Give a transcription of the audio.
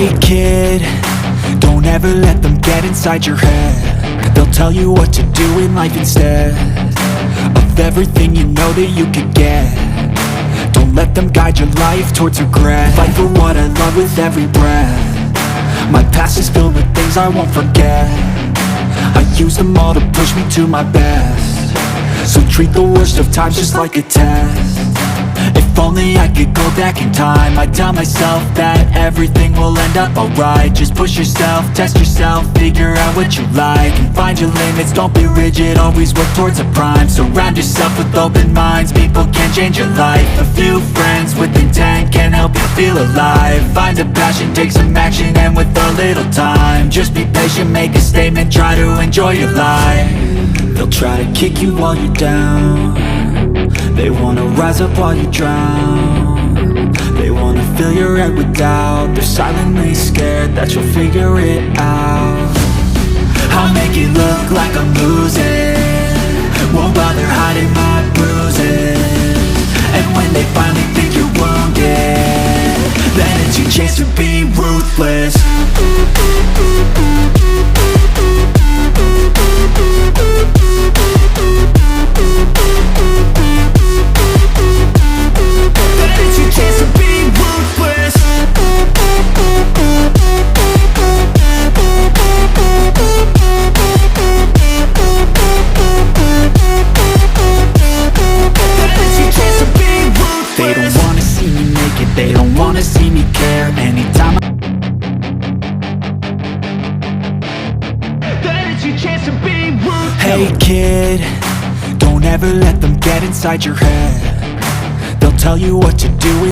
Hey kid, don't ever let them get inside your head. They'll tell you what to do in life instead of everything you know that you could get. Don't let them guide your life towards regret. Fight for what I love with every breath. My past is filled with things I won't forget. I use them all to push me to my best. So treat the worst of times just like a test. If only I could go back in time, I'd tell myself that everything will end up alright. Just push yourself, test yourself, figure out what you like, and find your limits, don't be rigid, always work towards a prime. Surround yourself with open minds, people can change your life. A few friends with intent can help you feel alive. Find a passion, take some action, and with a little time, just be patient, make a statement, try to enjoy your life. They'll try to kick you while you're down. They wanna rise up while you drown. They wanna fill your head with doubt. They're silently scared that you'll figure it out. I'll make it look like I'm losing, won't bother hiding my bruises. And when they finally think you're wounded, then it's your chance to be ruthless. They don't wanna see me care. Anytime then it's your chance to be ruthless. Hey kid, don't ever let them get inside your head. They'll tell you what to do.